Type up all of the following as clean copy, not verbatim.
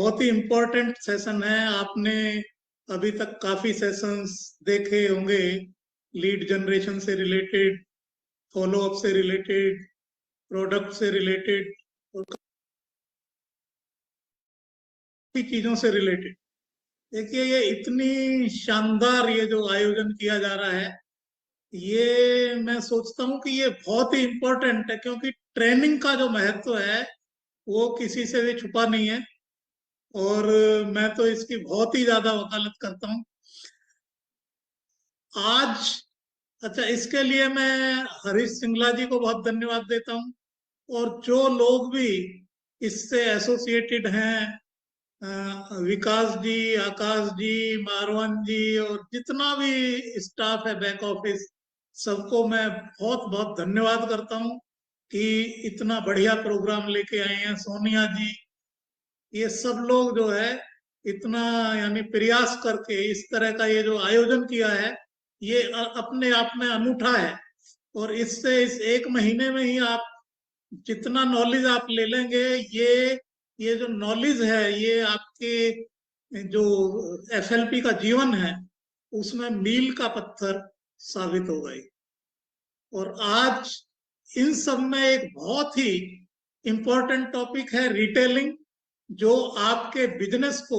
बहुत ही important session है। आपने अभी तक काफी सेशंस देखे होंगे, लीड जनरेशन से रिलेटेड, फॉलो अप से रिलेटेड, प्रोडक्ट से रिलेटेड और काफी चीजों से रिलेटेड। देखिए, ये इतनी शानदार ये जो आयोजन किया जा रहा है, ये मैं सोचता हूँ कि ये बहुत ही इम्पोर्टेंट है, क्योंकि ट्रेनिंग का जो महत्व है वो किसी से भी छुपा नहीं है। और मैं तो इसकी बहुत ही ज्यादा वकालत करता हूँ आज। अच्छा, इसके लिए मैं हरीश सिंगला जी को बहुत धन्यवाद देता हूँ, और जो लोग भी इससे एसोसिएटेड हैं, विकास जी, आकाश जी, मारवान जी, और जितना भी स्टाफ है बैक ऑफिस, सबको मैं बहुत बहुत धन्यवाद करता हूँ कि इतना बढ़िया प्रोग्राम लेके आए हैं। सोनिया जी, ये सब लोग जो है इतना यानी प्रयास करके इस तरह का ये जो आयोजन किया है, ये अपने आप में अनूठा है। और इससे इस एक महीने में ही आप जितना नॉलेज आप ले लेंगे, ये जो नॉलेज है ये आपके जो एफएलपी का जीवन है उसमें मील का पत्थर साबित हो गई। और आज इन सब में एक बहुत ही इंपॉर्टेंट टॉपिक है रिटेलिंग, जो आपके बिजनेस को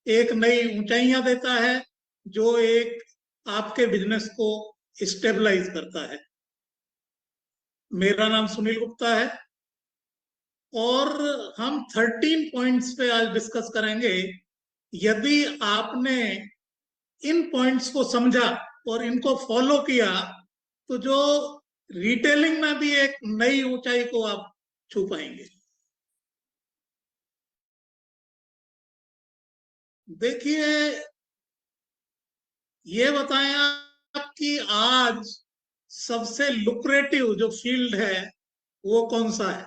एक नई ऊंचाइयां देता है, जो एक आपके बिजनेस को स्टेबलाइज करता है। मेरा नाम सुनील गुप्ता है, और हम 13 पॉइंट्स पे आज डिस्कस करेंगे। यदि आपने इन पॉइंट्स को समझा और इनको फॉलो किया, तो जो रिटेलिंग में भी एक नई ऊंचाई को आप छू पाएंगे। देखिए, ये बताएं आप कि आज सबसे लुक्रेटिव जो फील्ड है वो कौन सा है?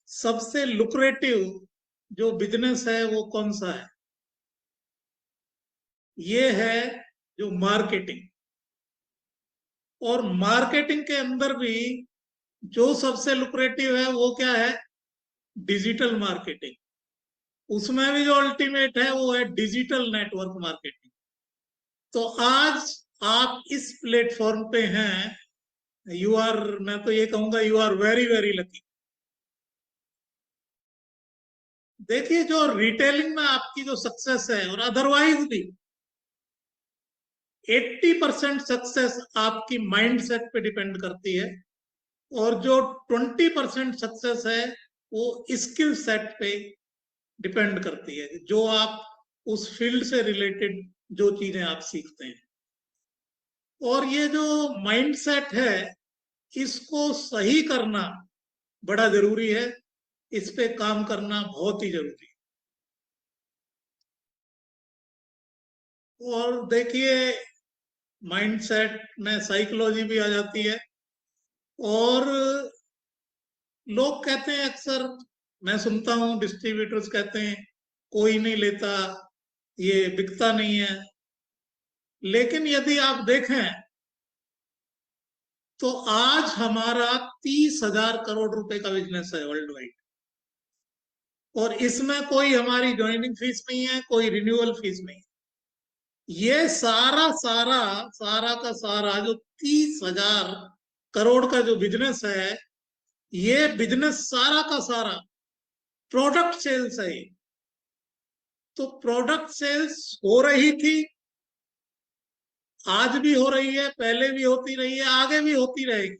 सबसे लुक्रेटिव जो बिजनेस है वो कौन सा है? ये है जो मार्केटिंग। और मार्केटिंग के अंदर भी जो सबसे लुक्रेटिव है वो क्या है? Digital marketing. उसमें भी जो अल्टीमेट है वो है डिजिटल नेटवर्क मार्केटिंग। तो आज आप इस प्लेटफॉर्म पे हैं। यू आर, मैं तो ये कहूंगा, you are very very lucky. देखिए, जो रिटेलिंग में आपकी जो सक्सेस है, और अदरवाइज भी 80% सक्सेस आपकी माइंडसेट पे डिपेंड करती है, और जो 20% सक्सेस है वो स्किल सेट पे डिपेंड करती है, जो आप उस फील्ड से रिलेटेड जो चीजें आप सीखते हैं। और ये जो माइंडसेट है, इसको सही करना बड़ा जरूरी है। इस पे काम करना बहुत ही जरूरी है। और देखिए, माइंडसेट में साइकोलॉजी भी आ जाती है। और लोग कहते हैं अक्सर, मैं सुनता हूं डिस्ट्रीब्यूटर्स कहते हैं कोई नहीं लेता, ये बिकता नहीं है। लेकिन यदि आप देखें तो आज हमारा 30,000 करोड़ रुपए का बिजनेस है वर्ल्ड वाइड। और इसमें कोई हमारी ज्वाइनिंग फीस नहीं है, कोई रिन्यूअल फीस नहीं है। ये सारा सारा सारा का सारा जो 30,000 करोड़ का जो बिजनेस है, ये बिजनेस सारा का सारा प्रोडक्ट सेल्स है। तो प्रोडक्ट सेल्स हो रही थी, आज भी हो रही है, पहले भी होती रही है, आगे भी होती रहेगी।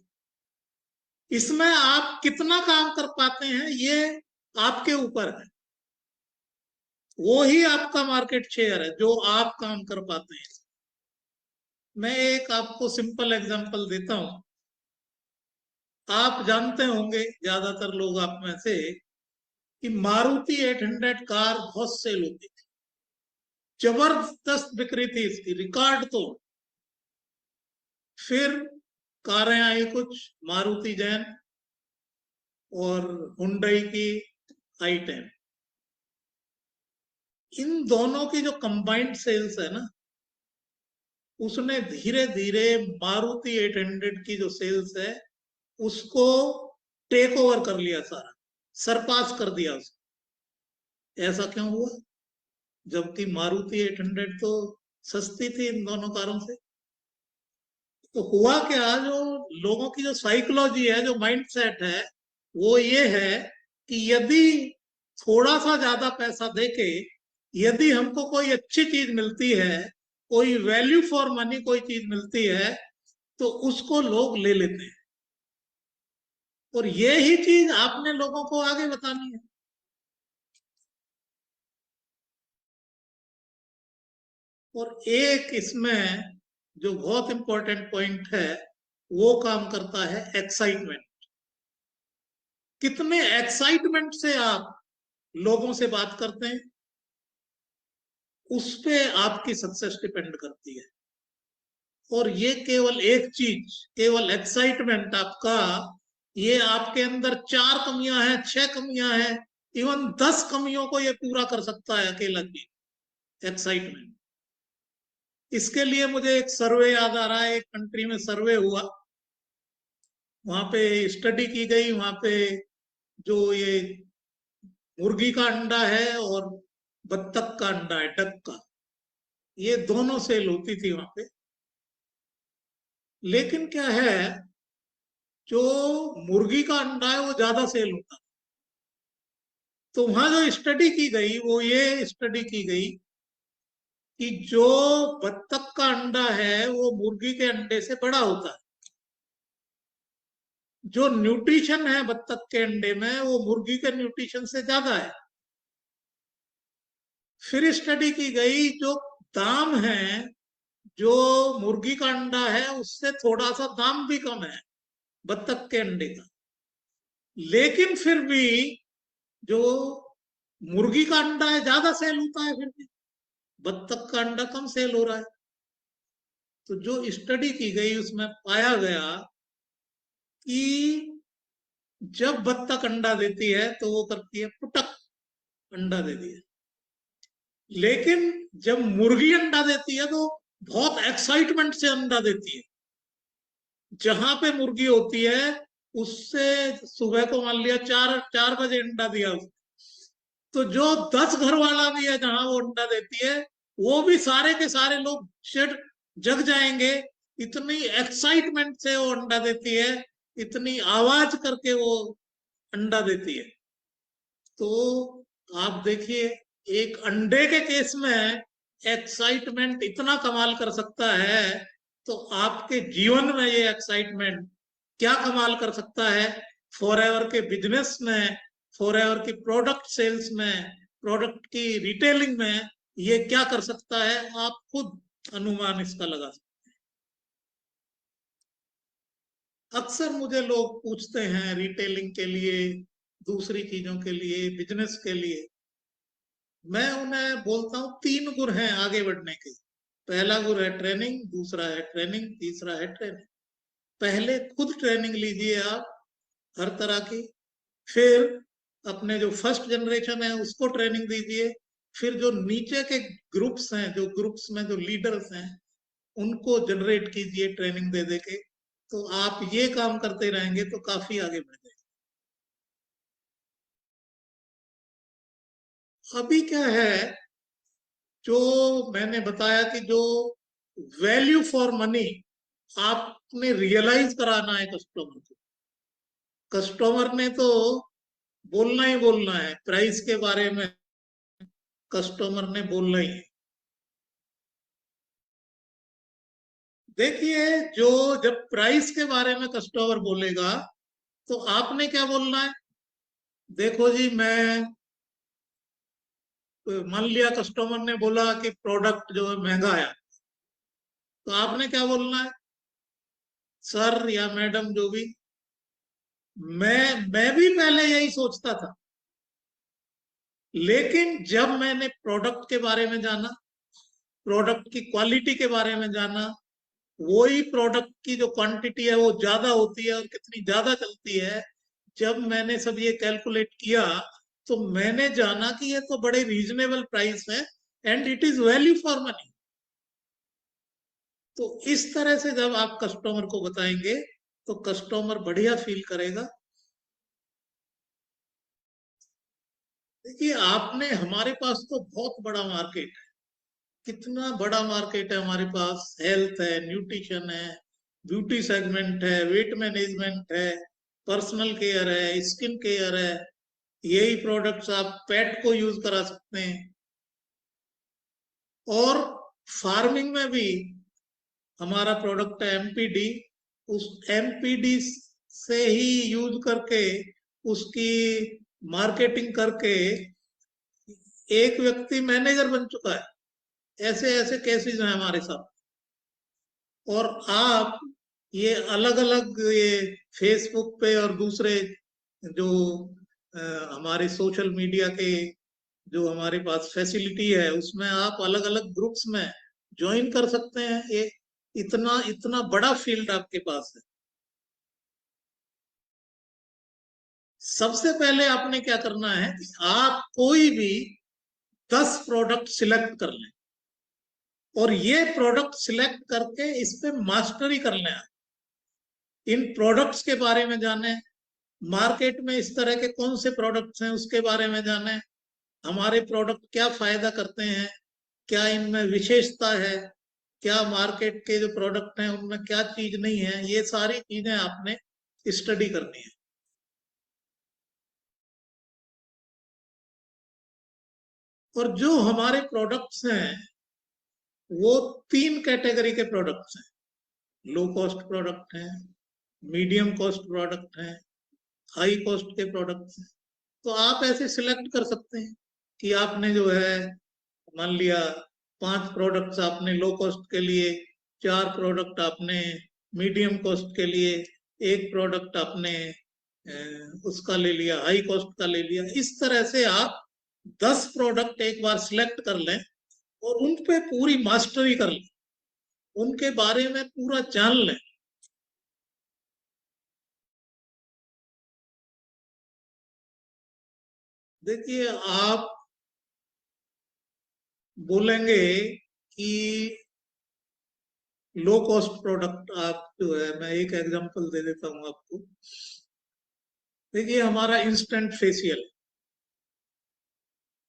इसमें आप कितना काम कर पाते हैं ये आपके ऊपर है। वो ही आपका मार्केट शेयर है जो आप काम कर पाते हैं। मैं एक आपको सिंपल एग्जांपल देता हूं। आप जानते होंगे ज्यादातर लोग आप में से कि मारुति 800 कार बहुत सेल होती थी, जबरदस्त बिक्री थी इसकी, रिकॉर्ड तो। फिर कारें आई कुछ, मारुति जैन और हुंडई की i10। इन दोनों की जो कंबाइंड सेल्स है ना, उसने धीरे धीरे मारुति 800 की जो सेल्स है उसको टेक ओवर कर लिया, सारा सरपास कर दिया उसको। ऐसा क्यों हुआ, जबकि मारुति 800 तो सस्ती थी इन दोनों कारों से? तो हुआ क्या, जो लोगों की जो साइकोलॉजी है, जो माइंड सेट है, वो ये है कि यदि थोड़ा सा ज्यादा पैसा देके यदि हमको कोई अच्छी चीज मिलती है, कोई वैल्यू फॉर मनी कोई चीज मिलती है, तो उसको लोग ले लेते हैं। और ये ही चीज आपने लोगों को आगे बतानी है। और एक इसमें जो बहुत इंपॉर्टेंट पॉइंट है, वो काम करता है एक्साइटमेंट। कितने एक्साइटमेंट से आप लोगों से बात करते हैं, उस पे आपकी सक्सेस डिपेंड करती है। और ये केवल एक चीज, केवल एक्साइटमेंट आपका, ये आपके अंदर 4 कमियां हैं, 6 कमियां हैं, इवन 10 कमियों को ये पूरा कर सकता है अकेला चीज, एक्साइटमेंट। इसके लिए मुझे एक सर्वे याद आ रहा है, एक कंट्री में सर्वे हुआ, वहां पे स्टडी की गई, वहां पे जो ये मुर्गी का अंडा है और बत्तख का अंडा है, डक का, ये दोनों सेल होती थी वहां पे। लेकिन क्या है, जो मुर्गी का अंडा है वो ज्यादा सेल होता है। तो वहां जो स्टडी की गई, वो ये स्टडी की गई कि जो बत्तख का अंडा है वो मुर्गी के अंडे से बड़ा होता है। जो न्यूट्रिशन है बत्तख के अंडे में, वो मुर्गी के न्यूट्रिशन से ज्यादा है। फिर स्टडी की गई, जो दाम है, जो मुर्गी का अंडा है उससे थोड़ा सा दाम भी कम है बत्तख के अंडे का, लेकिन फिर भी जो मुर्गी का अंडा है ज्यादा सेल होता है, फिर भी बत्तख का अंडा कम सेल हो रहा है। तो जो स्टडी की गई उसमें पाया गया कि जब बत्तख अंडा देती है तो वो करती है पुटक, अंडा देती है। लेकिन जब मुर्गी अंडा देती है तो बहुत एक्साइटमेंट से अंडा देती है। जहां पे मुर्गी होती है, उससे सुबह को मान लिया 4 4 बजे अंडा दिया उसने, तो जो 10 घर वाला भी है जहां वो अंडा देती है, वो भी सारे के सारे लोग चिढ़ जग जाएंगे। इतनी एक्साइटमेंट से वो अंडा देती है, इतनी आवाज करके वो अंडा देती है। तो आप देखिए, एक अंडे के केस में एक्साइटमेंट इतना कमाल कर सकता है, तो आपके जीवन में ये एक्साइटमेंट क्या कमाल कर सकता है, फॉर एवर के बिजनेस में, फॉर एवर की प्रोडक्ट सेल्स में, प्रोडक्ट की रिटेलिंग में, ये क्या कर सकता है, आप खुद अनुमान इसका लगा सकते हैं। अक्सर मुझे लोग पूछते हैं रिटेलिंग के लिए, दूसरी चीजों के लिए, बिजनेस के लिए, मैं उन्हें बोलता हूँ 3 गुर हैं आगे बढ़ने के। पहला गुर है ट्रेनिंग, दूसरा है ट्रेनिंग, तीसरा है ट्रेनिंग। पहले खुद ट्रेनिंग लीजिए आप, हर तरह की। फिर अपने जो फर्स्ट जनरेशन है उसको ट्रेनिंग दीजिए। फिर जो नीचे के ग्रुप्स हैं, जो ग्रुप्स में जो लीडर्स हैं, उनको जनरेट कीजिए ट्रेनिंग दे दे के। तो आप ये काम करते रहेंगे तो काफी आगे बढ़ जाएंगे। अभी क्या है, जो मैंने बताया कि जो वैल्यू फॉर मनी आपने रियलाइज कराना है कस्टमर को। कस्टमर ने तो बोलना ही बोलना है प्राइस के बारे में, कस्टमर ने बोलना ही है। देखिए, जो जब प्राइस के बारे में कस्टमर बोलेगा, तो आपने क्या बोलना है? देखो जी, मैं, मान लिया कस्टमर ने बोला कि प्रोडक्ट जो है महंगा है, तो आपने क्या बोलना है? सर या मैडम जो भी, मैं भी पहले यही सोचता था, लेकिन जब मैंने प्रोडक्ट के बारे में जाना, प्रोडक्ट की क्वालिटी के बारे में जाना, वही प्रोडक्ट की जो क्वांटिटी है वो ज्यादा होती है और कितनी ज्यादा चलती है, जब मैंने सब ये कैलकुलेट किया, तो मैंने जाना कि ये तो बड़े रीजनेबल प्राइस है, and it is value for money. तो इस तरह से जब आप कस्टमर को बताएंगे, तो कस्टमर बढ़िया फील करेगा। देखिए, आपने, हमारे पास तो बहुत बड़ा मार्केट है, कितना बड़ा मार्केट है हमारे पास। हेल्थ है, न्यूट्रिशन है, ब्यूटी सेगमेंट है, वेट मैनेजमेंट है, पर्सनल केयर है, स्किन केयर है। यही प्रोडक्ट्स आप पेट को यूज करा सकते हैं। और फार्मिंग में भी हमारा प्रोडक्ट है एमपीडी। उस एमपीडी से ही यूज करके, उसकी मार्केटिंग करके एक व्यक्ति मैनेजर बन चुका है। ऐसे ऐसे केसेस हैं हमारे साथ। और आप ये अलग अलग ये फेसबुक पे और दूसरे जो हमारे सोशल मीडिया के जो हमारे पास फैसिलिटी है, उसमें आप अलग अलग ग्रुप्स में ज्वाइन कर सकते हैं। ये इतना इतना बड़ा फील्ड आपके पास है। सबसे पहले आपने क्या करना है कि आप कोई भी 10 प्रोडक्ट सिलेक्ट कर लें, और ये प्रोडक्ट सिलेक्ट करके इस पे मास्टरी कर लें। इन प्रोडक्ट्स के बारे में जाने, मार्केट में इस तरह के कौन से प्रोडक्ट्स हैं उसके बारे में जाने, हमारे प्रोडक्ट क्या फायदा करते हैं, क्या इनमें विशेषता है, क्या मार्केट के जो प्रोडक्ट हैं उनमें क्या चीज नहीं है, ये सारी चीजें आपने स्टडी करनी है। और जो हमारे प्रोडक्ट्स हैं वो 3 कैटेगरी के प्रोडक्ट्स हैं। लो कॉस्ट प्रोडक्ट हैं, मीडियम कॉस्ट प्रोडक्ट हैं, हाई कॉस्ट के प्रोडक्ट्स हैं। तो आप ऐसे सिलेक्ट कर सकते हैं कि आपने जो है, मान लिया 5 प्रोडक्ट्स आपने लो कॉस्ट के लिए, 4 प्रोडक्ट आपने मीडियम कॉस्ट के लिए, एक प्रोडक्ट आपने उसका ले लिया, हाई कॉस्ट का ले लिया। इस तरह से आप 10 प्रोडक्ट एक बार सिलेक्ट कर लें और उन पे पूरी मास्टरी कर लें, उनके बारे में पूरा जान लें। देखिए, आप बोलेंगे कि लो कॉस्ट प्रोडक्ट, आप जो है, मैं एक एग्जांपल दे देता हूं आपको। देखिए, हमारा इंस्टेंट फेशियल,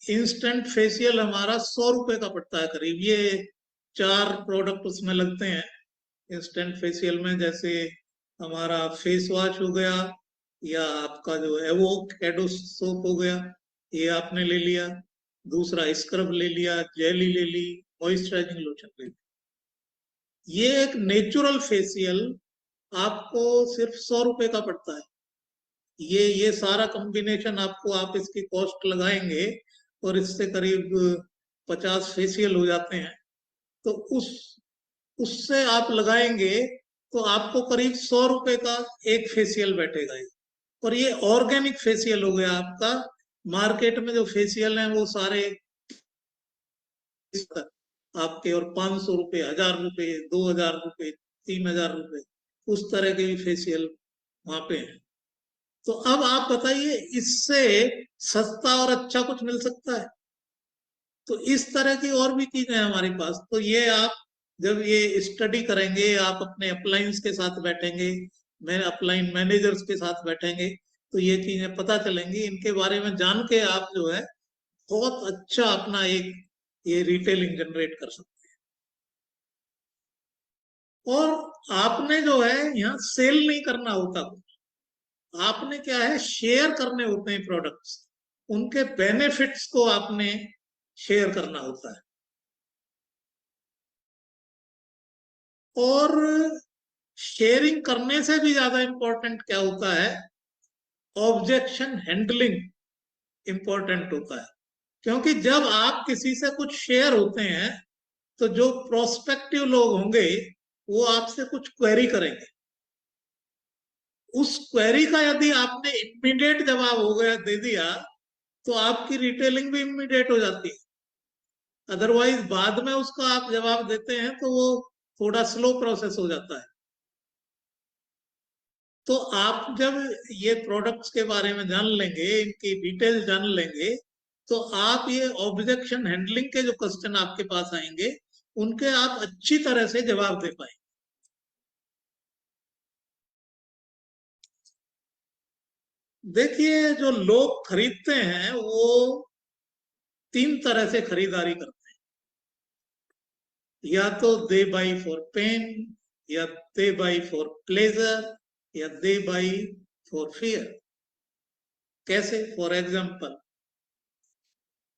इंस्टेंट फेशियल हमारा 100 रुपए का पड़ता है करीब। ये 4 प्रोडक्ट उसमें लगते हैं इंस्टेंट फेशियल में। जैसे हमारा फेस वॉश हो गया, या आपका जो एवोक कैडो सोप हो गया, ये आपने ले लिया। दूसरा स्क्रब ले लिया, जेली ले ली, मॉइस्चराइजिंग लोशन ले लिया। ये एक नेचुरल फेशियल आपको सिर्फ 100 रुपए का पड़ता है। ये सारा कॉम्बिनेशन आपको, आप इसकी कॉस्ट लगाएंगे और इससे करीब 50 फेशियल हो जाते हैं। तो उससे आप लगाएंगे तो आपको करीब 100 रुपए का एक फेशियल बैठेगा ये। और ये ऑर्गेनिक फेशियल हो गया आपका। मार्केट में जो फेशियल हैं वो सारे आपके, और 500 रुपए, 1000 रुपए, 2000 रुपए, 3000 रुपए, उस तरह के भी फेशियल वहां पे हैं। तो अब आप बताइए, इससे सस्ता और अच्छा कुछ मिल सकता है? तो इस तरह की और भी चीजें हैं हमारे पास। तो ये आप जब ये स्टडी करेंगे, आप अपने अपलाइंस के साथ बैठेंगे, मैं अपलाइन मैनेजर्स के साथ बैठेंगे, तो ये चीजें पता चलेंगी। इनके बारे में जान के आप जो है बहुत अच्छा अपना एक ये रिटेलिंग जनरेट कर सकते हैं। और आपने जो है यहाँ सेल नहीं करना होता कुछ, आपने क्या है, शेयर करने होते हैं प्रोडक्ट्स, उनके बेनिफिट्स को आपने शेयर करना होता है। और शेयरिंग करने से भी ज्यादा इंपॉर्टेंट क्या होता है, ऑब्जेक्शन हैंडलिंग इंपॉर्टेंट होता है। क्योंकि जब आप किसी से कुछ शेयर होते हैं, तो जो प्रोस्पेक्टिव लोग होंगे वो आपसे कुछ क्वेरी करेंगे। उस क्वेरी का यदि आपने इमीडिएट जवाब हो गया दे दिया, तो आपकी रिटेलिंग भी इमीडिएट हो जाती है। अदरवाइज बाद में उसका आप जवाब देते हैं तो वो थोड़ा स्लो प्रोसेस हो जाता है। तो आप जब ये प्रोडक्ट्स के बारे में जान लेंगे, इनकी डिटेल जान लेंगे, तो आप ये ऑब्जेक्शन हैंडलिंग के जो क्वेश्चन आपके पास आएंगे, उनके आप अच्छी तरह से जवाब दे पाएंगे। देखिए, जो लोग खरीदते हैं वो तीन तरह से खरीदारी करते हैं। या तो दे बाई फॉर पेन, या दे बाई फॉर प्लेजर, या दे बाई फॉर फियर। कैसे? फॉर एग्जाम्पल,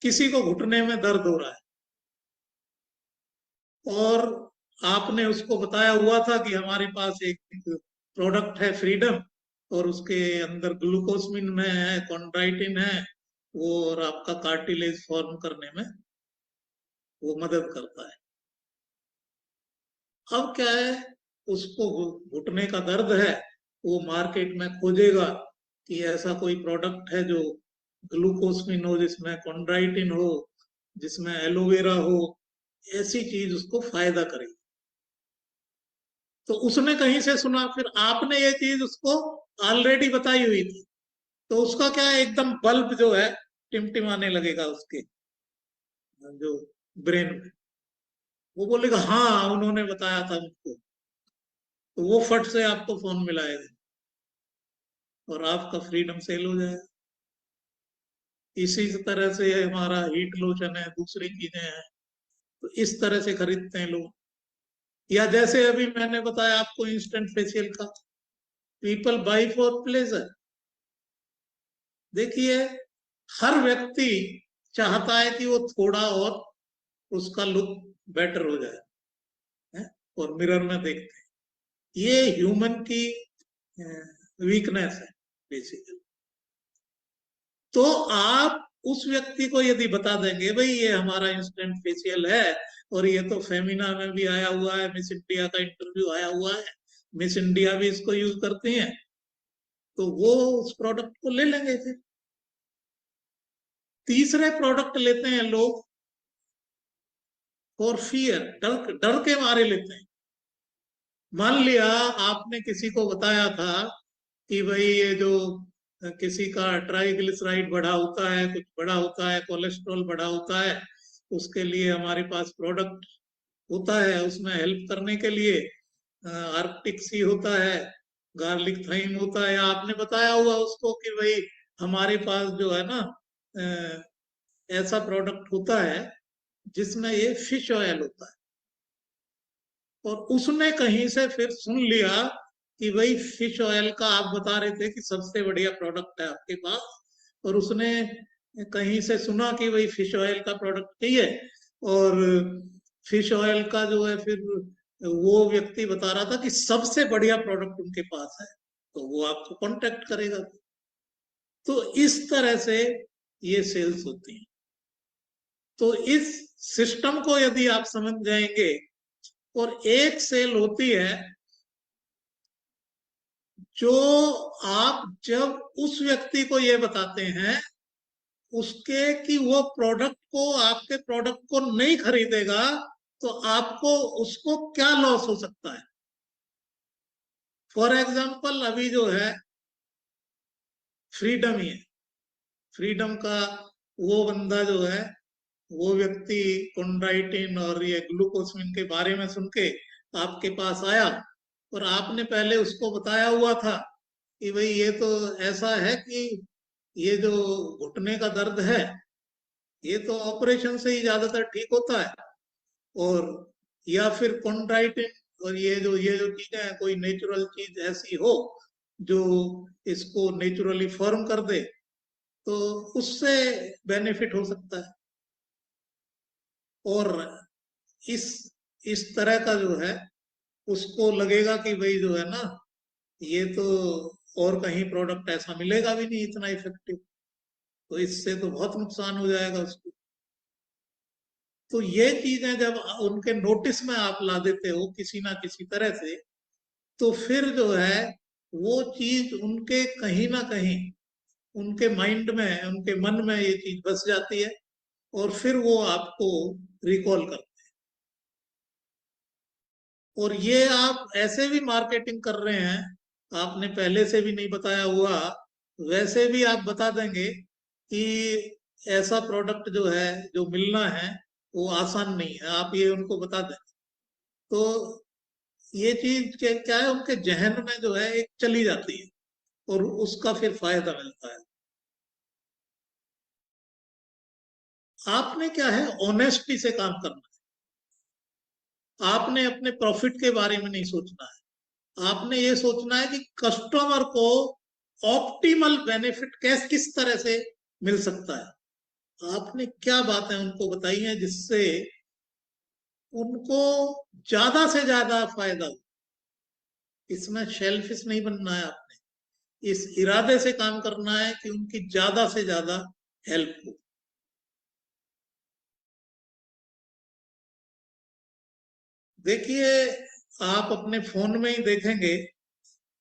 किसी को घुटने में दर्द हो रहा है और आपने उसको बताया हुआ था कि हमारे पास एक प्रोडक्ट है फ्रीडम, और उसके अंदर ग्लूकोसमिन में है, कॉन्ड्राइटिन है वो, और आपका कार्टिलेज फॉर्म करने में वो मदद करता है। अब क्या है, उसको घुटने का दर्द है, वो मार्केट में खोजेगा कि ऐसा कोई प्रोडक्ट है जो ग्लूकोसमिन हो, जिसमें कॉन्ड्राइटिन हो, जिसमें एलोवेरा हो, ऐसी चीज उसको फायदा करेगी। तो उसने कहीं से सुना, फिर आपने ये चीज उसको ऑलरेडी बताई हुई थी, तो उसका क्या है, एकदम बल्ब जो है टिमटिमाने लगेगा उसके जो ब्रेन में। वो बोलेगा हाँ, उन्होंने बताया था मुझको। तो वो फट से आपको फोन मिलाएगा और आपका फ्रीडम सेल हो जाएगा। इसी तरह से हमारा हीट लोशन है, दूसरी चीजें हैं, तो इस तरह से खरीदते हैं लोग। या जैसे अभी मैंने बताया आपको इंस्टेंट फेशियल का, पीपल बाई फॉर प्लेजर। देखिए, हर व्यक्ति चाहता है कि वो थोड़ा और उसका लुक बेटर हो जाए, है? और मिरर में देखते हैं, ये ह्यूमन की वीकनेस है बेसिकली। तो आप उस व्यक्ति को यदि बता देंगे भाई ये हमारा इंस्टेंट फेशियल है, और ये तो फेमिना में भी आया हुआ है, मिस इंडिया का इंटरव्यू आया हुआ है, मिस इंडिया भी इसको यूज करती हैं, तो वो उस प्रोडक्ट को ले लेंगे। फिर तीसरे प्रोडक्ट लेते हैं लोग फॉर फियर, डर डर के मारे लेते हैं। मान लिया आपने किसी को बताया था कि भाई ये जो किसी का ट्राइग्लिसराइड बढ़ा होता है, कुछ बढ़ा होता है, कोलेस्ट्रॉल बढ़ा होता है, उसके लिए हमारे पास प्रोडक्ट होता है, उसमें हेल्प करने के लिए आर्कटिक सी होता है, गार्लिक थाइम होता है। आपने बताया हुआ उसको कि भाई हमारे पास जो है ना ऐसा प्रोडक्ट होता है जिसमें ये फिश ऑयल होता है। और उसने कहीं से फिर सुन लिया कि भाई फिश ऑयल का आप बता रहे थे कि सबसे बढ़िया प्रोडक्ट है आपके पास, और उसने कहीं से सुना कि भाई फिश ऑयल का प्रोडक्ट चाहिए, और फिश ऑयल का जो है फिर वो व्यक्ति बता रहा था कि सबसे बढ़िया प्रोडक्ट उनके पास है, तो वो आपको कांटेक्ट करेगा। तो इस तरह से ये सेल्स होती है। तो इस सिस्टम को यदि आप समझ जाएंगे, और एक सेल होती है जो आप जब उस व्यक्ति को ये बताते हैं उसके कि वो प्रोडक्ट को, आपके प्रोडक्ट को नहीं खरीदेगा, तो आपको उसको क्या लॉस हो सकता है। फॉर एग्जाम्पल, अभी जो है फ्रीडम ही है, फ्रीडम का वो बंदा जो है, वो व्यक्ति कॉन्ड्राइटिन और ये ग्लूकोसमिन के बारे में सुन के आपके पास आया, और आपने पहले उसको बताया हुआ था कि भाई ये तो ऐसा है कि ये जो घुटने का दर्द है ये तो ऑपरेशन से ही ज्यादातर ठीक होता है, और या फिर कॉन्ड्राइटिन और ये जो चीजें हैं, कोई नेचुरल चीज ऐसी हो जो इसको नेचुरली फॉर्म कर दे, तो उससे बेनिफिट हो सकता है। और इस इस तरह का जो है, उसको लगेगा कि भाई जो है ना, ये तो और कहीं प्रोडक्ट ऐसा मिलेगा भी नहीं इतना इफेक्टिव, तो इससे तो बहुत नुकसान हो जाएगा उसको। तो ये चीजें जब उनके नोटिस में आप ला देते हो किसी ना किसी तरह से, तो फिर जो है वो चीज उनके कहीं ना कहीं, उनके माइंड में, उनके मन में ये चीज बस जाती है, और फिर वो आपको रिकॉल करते हैं। और ये आप ऐसे भी मार्केटिंग कर रहे हैं, आपने पहले से भी नहीं बताया हुआ, वैसे भी आप बता देंगे कि ऐसा प्रोडक्ट जो है, जो मिलना है वो आसान नहीं है, आप ये उनको बता दें। तो ये चीज क्या है, उनके जहन में जो है एक चली जाती है। और उसका फिर फायदा मिलता है। आपने क्या है, ऑनेस्टी से काम करना है। आपने अपने प्रॉफिट के बारे में नहीं सोचना है। आपने ये सोचना है कि कस्टमर को ऑप्टिमल बेनिफिट किस तरह से मिल सकता है। आपने क्या बातें उनको बताई हैं जिससे उनको ज्यादा से ज्यादा फायदा हो। इसमें शेल्फिश नहीं बनना है आपने, इस इरादे से काम करना है कि उनकी ज्यादा से ज्यादा हेल्प हो। देखिए, आप अपने फोन में ही देखेंगे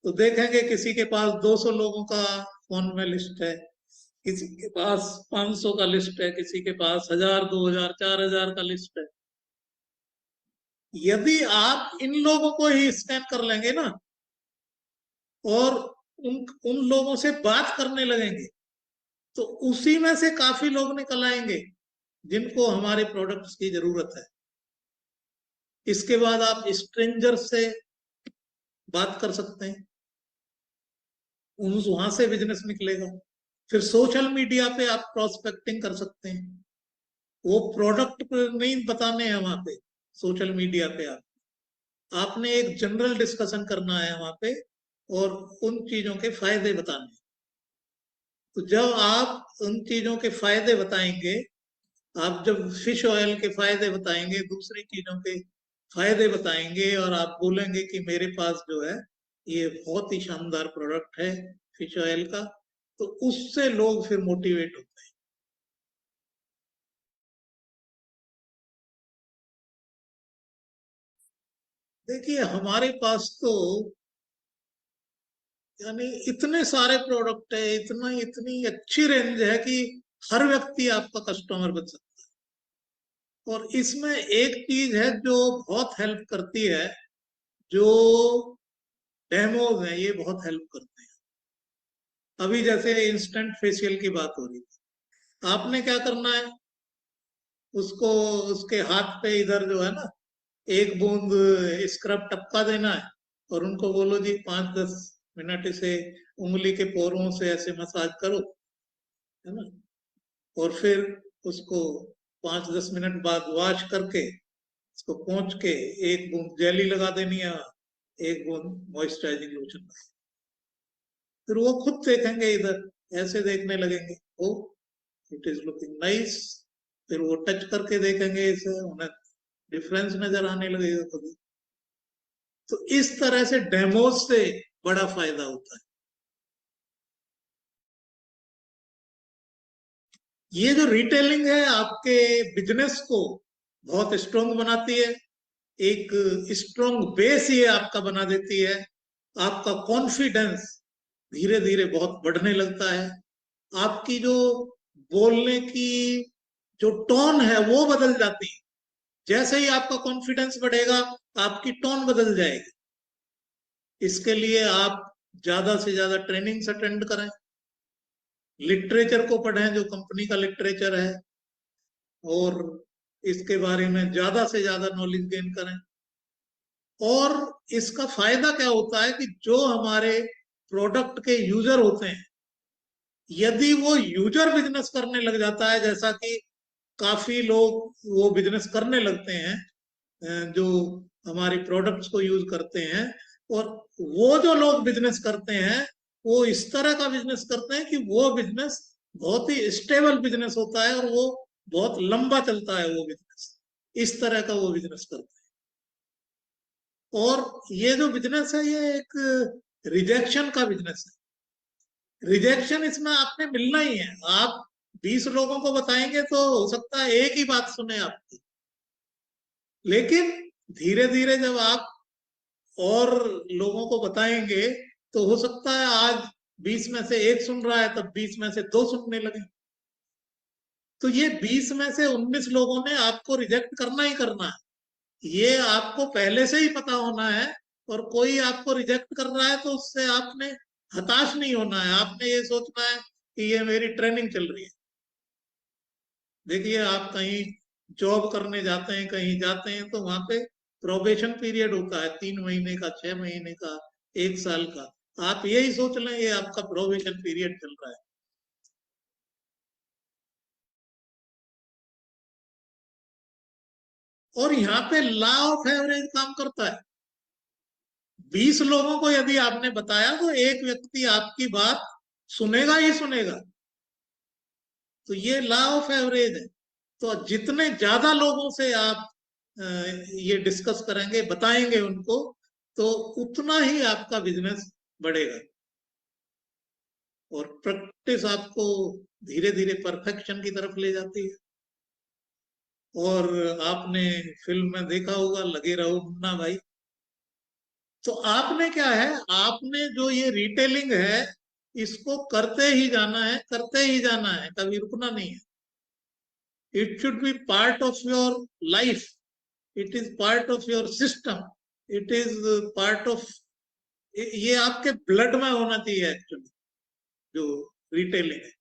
तो देखेंगे किसी के पास 200 लोगों का फोन में लिस्ट है, किसी के पास 500 का लिस्ट है, किसी के पास 1000, 2000, 4000 का लिस्ट है। यदि आप इन लोगों को ही स्कैन कर लेंगे ना, और उन उन लोगों से बात करने लगेंगे, तो उसी में से काफी लोग निकल आएंगे जिनको हमारे प्रोडक्ट्स की जरूरत है। इसके बाद आप स्ट्रेंजर से बात कर सकते हैं, वहां से बिजनेस निकलेगा। फिर सोशल मीडिया पे आप प्रोस्पेक्टिंग कर सकते हैं। वो प्रोडक्ट नहीं बताने हैं वहां पे, सोशल मीडिया पे आपने एक जनरल डिस्कशन करना है वहां पे, और उन चीजों के फायदे बताने हैं। तो जब आप उन चीजों के फायदे बताएंगे, आप जब फिश ऑयल के फायदे बताएंगे, दूसरी चीजों के फायदे बताएंगे, और आप बोलेंगे कि मेरे पास जो है ये बहुत ही शानदार प्रोडक्ट है फिश ऑयल का, तो उससे लोग फिर मोटिवेट होते हैं। देखिए, हमारे पास तो यानी इतने सारे प्रोडक्ट है, इतना इतनी अच्छी रेंज है कि हर व्यक्ति आपका कस्टमर बन सकता है। और इसमें एक चीज है जो बहुत हेल्प करती है, जो डेमोज है, ये बहुत हेल्प करते हैं। अभी जैसे इंस्टेंट फेशियल की बात हो रही थी, आपने क्या करना है, उसको उसके हाथ पे इधर जो है ना, एक बूंद स्क्रब टपका देना है, और उनको बोलो जी 5-10 मिनट इसे उंगली के पोरों से ऐसे मसाज करो, है ना। और फिर उसको 5-10 मिनट बाद वॉश करके इसको पोंछ के एक बूंद जेली लगा देनी है, एक बूंद मॉइस्चराइजिंग लोशन। फिर वो खुद देखेंगे इधर, ऐसे देखने लगेंगे, ओ इट इज लुकिंग नाइस। फिर वो टच करके देखेंगे इसे, उन्हें डिफरेंस नजर आने लगेगा खुद ही। तो इस तरह से डेमोज से बड़ा फायदा होता है। ये जो रिटेलिंग है आपके बिजनेस को बहुत स्ट्रोंग बनाती है। एक स्ट्रोंग बेस ये आपका बना देती है। आपका कॉन्फिडेंस धीरे धीरे बहुत बढ़ने लगता है। आपकी जो बोलने की जो टोन है वो बदल जाती है। जैसे ही आपका कॉन्फिडेंस बढ़ेगा, आपकी टोन बदल जाएगी। इसके लिए आप ज्यादा से ज्यादा ट्रेनिंग्स अटेंड करें, लिटरेचर को पढ़ें जो कंपनी का लिटरेचर है, और इसके बारे में ज्यादा से ज्यादा नॉलेज गेन करें। और इसका फायदा क्या होता है कि जो हमारे प्रोडक्ट के यूजर होते हैं, यदि वो यूजर बिजनेस करने लग जाता है, जैसा कि काफी लोग वो बिजनेस करने लगते हैं जो हमारी प्रोडक्ट्स को यूज करते हैं, और वो जो लोग बिजनेस करते हैं वो इस तरह का बिजनेस करते हैं कि वो बिजनेस बहुत ही स्टेबल बिजनेस होता है, और वो बहुत लंबा चलता है वो बिजनेस। इस तरह का वो बिजनेस करते हैं। और ये जो बिजनेस है, ये एक रिजेक्शन का बिजनेस है। रिजेक्शन इसमें आपने मिलना ही है। आप 20 लोगों को बताएंगे तो हो सकता है एक ही बात सुने आपकी, लेकिन धीरे धीरे जब आप और लोगों को बताएंगे, तो हो सकता है आज 20 में से एक सुन रहा है, तब 20 में से दो सुनने लगे। तो ये 20 में से 19 लोगों ने आपको रिजेक्ट करना ही करना है, ये आपको पहले से ही पता होना है। और कोई आपको रिजेक्ट कर रहा है तो उससे आपने हताश नहीं होना है, आपने ये सोचना है कि ये मेरी ट्रेनिंग चल रही है। देखिए, आप कहीं जॉब करने जाते हैं, कहीं जाते हैं, तो वहां पे प्रोबेशन पीरियड होता है 3 महीने का, 6 महीने का, 1 साल का। आप यही सोच लें ये आपका प्रोबेशन पीरियड चल रहा है। और यहाँ पे लॉ ऑफ एवरेज काम करता है। 20 लोगों को यदि आपने बताया तो एक व्यक्ति आपकी बात सुनेगा ही सुनेगा। तो ये लॉ ऑफ एवरेज है। तो जितने ज्यादा लोगों से आप ये डिस्कस करेंगे, बताएंगे उनको, तो उतना ही आपका बिजनेस बढ़ेगा। और प्रैक्टिस आपको धीरे धीरे परफेक्शन की तरफ ले जाती है। और आपने फिल्म में देखा होगा लगे रहो मुन्ना भाई। तो आपने क्या है, आपने जो ये रिटेलिंग है इसको करते ही जाना है, करते ही जाना है, कभी रुकना नहीं है। It should be part of your life, it is part of your system, it is part of, ये आपके ब्लड में होना चाहिए एक्चुअली जो रिटेलिंग है।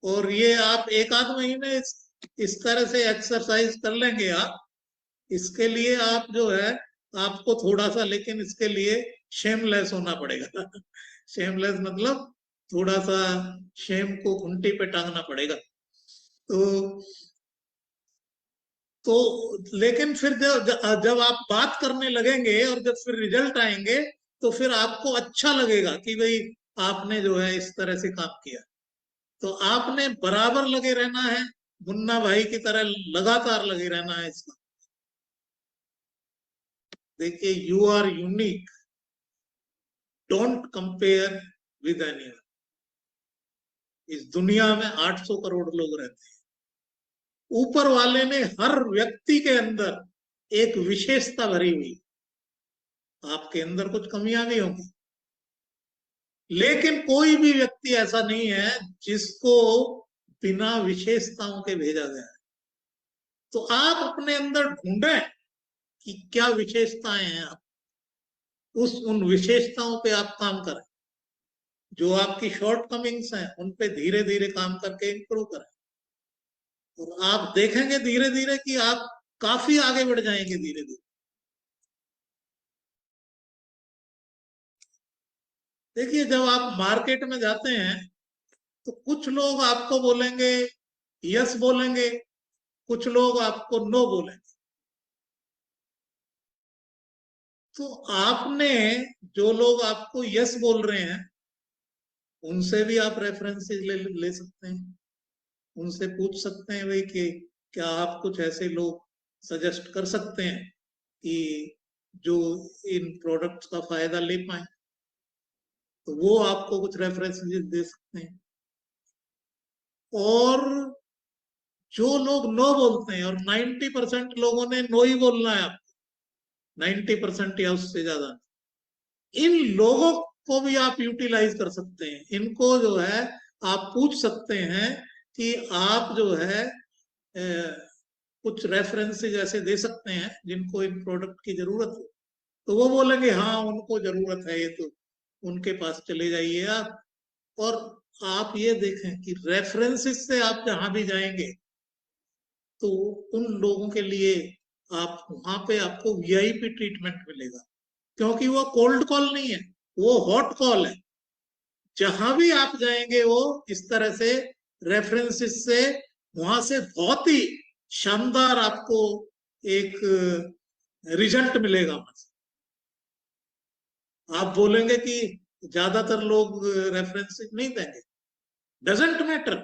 और ये आप एक आध महीने इस तरह से एक्सरसाइज कर लेंगे आप, इसके लिए आप जो है, आपको थोड़ा सा लेकिन इसके लिए शेमलेस होना पड़ेगा। शेमलेस मतलब थोड़ा सा शेम को घुंटी पे टांगना पड़ेगा। तो तो लेकिन फिर जब जब आप बात करने लगेंगे और जब फिर रिजल्ट आएंगे तो फिर आपको अच्छा लगेगा कि भाई आपने जो है इस तरह से काम किया। तो आपने बराबर लगे रहना है, मुन्ना भाई की तरह लगातार लगे रहना है इसका। देखिए, you are unique, don't compare with any. इस दुनिया में 800 करोड़ लोग रहते हैं। ऊपर वाले ने हर व्यक्ति के अंदर एक विशेषता भरी हुई। आपके अंदर कुछ कमियां भी होंगी, लेकिन कोई भी व्यक्ति ऐसा नहीं है जिसको बिना विशेषताओं के भेजा गया है। तो आप अपने अंदर ढूंढें कि क्या विशेषताएं हैं, आप उन विशेषताओं पे आप काम करें। जो आपकी शॉर्ट कमिंग्स हैं उन पे धीरे धीरे काम करके इंप्रूव करें। और आप देखेंगे धीरे धीरे कि आप काफी आगे बढ़ जाएंगे धीरे धीरे। देखिए, जब आप मार्केट में जाते हैं तो कुछ लोग आपको बोलेंगे, यस बोलेंगे, कुछ लोग आपको नो बोलेंगे। तो आपने, जो लोग आपको यस बोल रहे हैं उनसे भी आप रेफरेंसेस ले सकते हैं। उनसे पूछ सकते हैं भाई कि क्या आप कुछ ऐसे लोग सजेस्ट कर सकते हैं कि जो इन प्रोडक्ट्स का फायदा ले पाए। तो वो आपको कुछ रेफरेंसेस दे सकते हैं। और जो लोग नो बोलते हैं, और 90% लोगों ने नो ही बोलना है आपको, 90% या उससे ज्यादा, इन लोगों को भी आप यूटिलाइज कर सकते हैं। इनको जो है आप पूछ सकते हैं कि आप जो है कुछ रेफरेंसेज ऐसे दे सकते हैं जिनको इन प्रोडक्ट की जरूरत हो। तो वो बोलेंगे हाँ उनको जरूरत है, ये तो उनके पास चले जाइए आप। और आप ये देखें कि रेफरेंसेस से आप जहां भी जाएंगे तो उन लोगों के लिए आप वहां पे आपको वीआईपी ट्रीटमेंट मिलेगा। क्योंकि वो कोल्ड कॉल नहीं है, वो हॉट कॉल है। जहां भी आप जाएंगे वो इस तरह से रेफरेंसेस से वहां से बहुत ही शानदार आपको एक रिजल्ट मिलेगा वहां से। आप बोलेंगे कि ज्यादातर लोग रेफरेंसेस नहीं देंगे, डजेंट मैटर।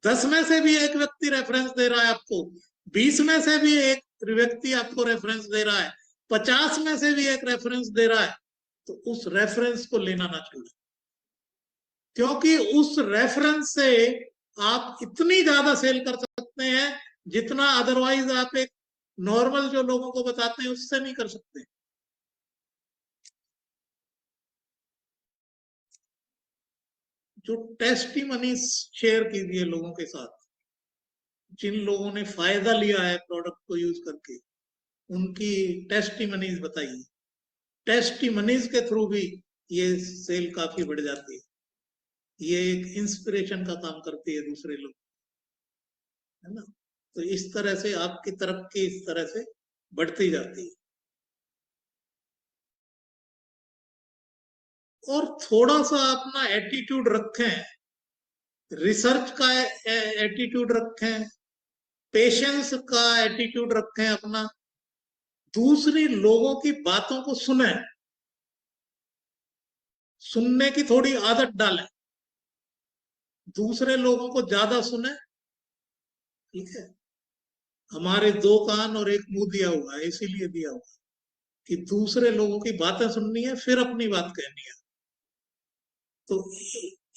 10 में से भी एक व्यक्ति रेफरेंस दे रहा है आपको, 20 में से भी एक व्यक्ति आपको रेफरेंस दे रहा है, 50 में से भी एक रेफरेंस दे रहा है, तो उस रेफरेंस को लेना ना छोड़े। क्योंकि उस रेफरेंस से आप इतनी ज्यादा सेल कर सकते हैं जितना अदरवाइज आप एक नॉर्मल जो लोगों को बताते हैं उससे नहीं कर सकते। जो टेस्टी मनी शेयर कीजिए लोगों के साथ, जिन लोगों ने फायदा लिया है प्रोडक्ट को यूज करके, उनकी टेस्टी मनीज बताइए। टेस्टी मनीज के थ्रू भी ये सेल काफी बढ़ जाती है। ये एक इंस्पिरेशन का काम करती है दूसरे लोग, है ना। तो इस तरह से आपकी तरक्की इस तरह से बढ़ती जाती है। और थोड़ा सा अपना एटीट्यूड रखें, रिसर्च का एटीट्यूड रखें, पेशेंस का एटीट्यूड रखें अपना, दूसरी लोगों की बातों को सुने, सुनने की थोड़ी आदत डालें, दूसरे लोगों को ज्यादा सुने। ठीक है, हमारे 2 कान और 1 मुंह दिया हुआ है, इसीलिए दिया हुआ कि दूसरे लोगों की बातें सुननी है, फिर अपनी बात कहनी है। तो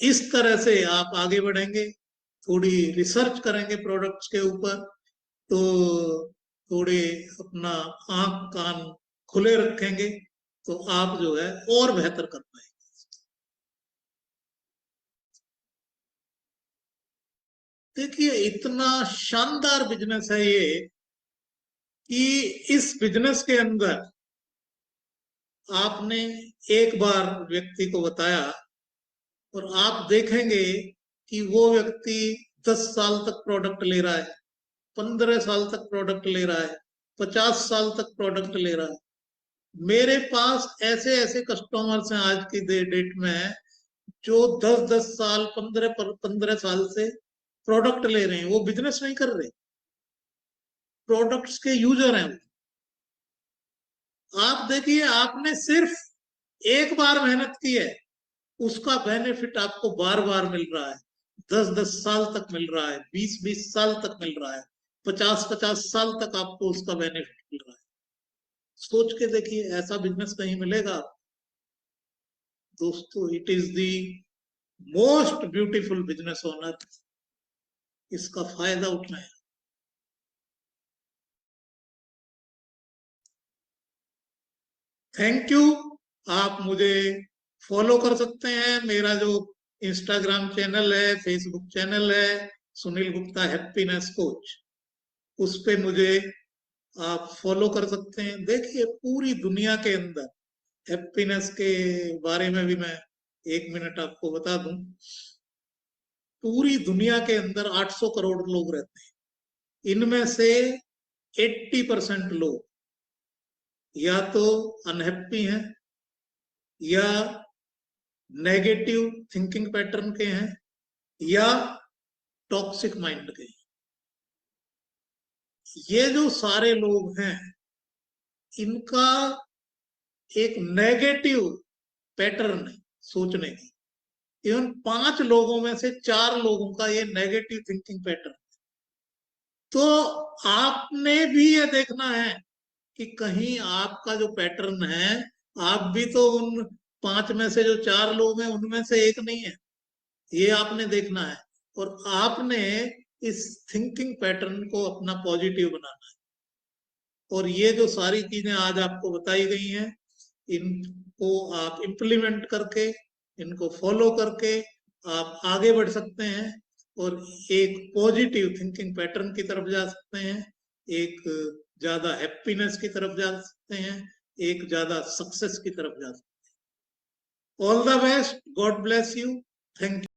इस तरह से आप आगे बढ़ेंगे, थोड़ी रिसर्च करेंगे प्रोडक्ट्स के ऊपर, तो थोड़े अपना आंख कान खुले रखेंगे, तो आप जो है और बेहतर कर पाएंगे। देखिए, इतना शानदार बिजनेस है ये कि इस बिजनेस के अंदर आपने एक बार व्यक्ति को बताया और आप देखेंगे कि वो व्यक्ति 10 साल तक प्रोडक्ट ले रहा है, 15 साल तक प्रोडक्ट ले रहा है, 50 साल तक प्रोडक्ट ले रहा है। मेरे पास ऐसे ऐसे कस्टमर्स हैं आज की डेट में, जो 10-10 साल, 15-15 साल से प्रोडक्ट ले रहे हैं। वो बिजनेस नहीं कर रहे, प्रोडक्ट्स के यूजर हैं। आप देखिए, आपने सिर्फ एक बार मेहनत की है, उसका बेनिफिट आपको बार बार मिल रहा है, 10-10 साल तक मिल रहा है, 20-20 साल तक मिल रहा है, 50-50 साल तक आपको उसका बेनिफिट मिल रहा है। सोच के देखिए, ऐसा बिजनेस कहीं मिलेगा दोस्तों? It is the most beautiful business owner, इसका फायदा उठाएं। Thank you. आप मुझे फॉलो कर सकते हैं, मेरा जो इंस्टाग्राम चैनल है, फेसबुक चैनल है, सुनील गुप्ता हैप्पीनेस कोच, उस पे मुझे आप फॉलो कर सकते हैं। देखिए, पूरी दुनिया के अंदर हैप्पीनेस के बारे में भी मैं 1 मिनट आपको बता दूं। पूरी दुनिया के अंदर 800 करोड़ लोग रहते हैं, इनमें से 80% लोग या तो अनहैप्पी हैं, या नेगेटिव थिंकिंग पैटर्न के हैं, या टॉक्सिक माइंड के। ये जो सारे लोग हैं, इनका एक नेगेटिव पैटर्न है सोचने की। इवन 5 लोगों में से 4 लोगों का ये नेगेटिव थिंकिंग पैटर्न। तो आपने भी ये देखना है कि कहीं आपका जो पैटर्न है, आप भी तो उन 5 में से जो 4 लोग हैं उनमें से एक नहीं है, ये आपने देखना है। और आपने इस थिंकिंग पैटर्न को अपना पॉजिटिव बनाना है। और ये जो सारी चीजें आज आपको बताई गई हैं, इनको आप इम्प्लीमेंट करके, इनको फॉलो करके आप आगे बढ़ सकते हैं और एक पॉजिटिव थिंकिंग पैटर्न की तरफ जा सकते हैं, एक ज्यादा हैप्पीनेस की तरफ जा सकते हैं, एक ज्यादा सक्सेस की तरफ जा सकते हैं। All the best, God bless you, thank you.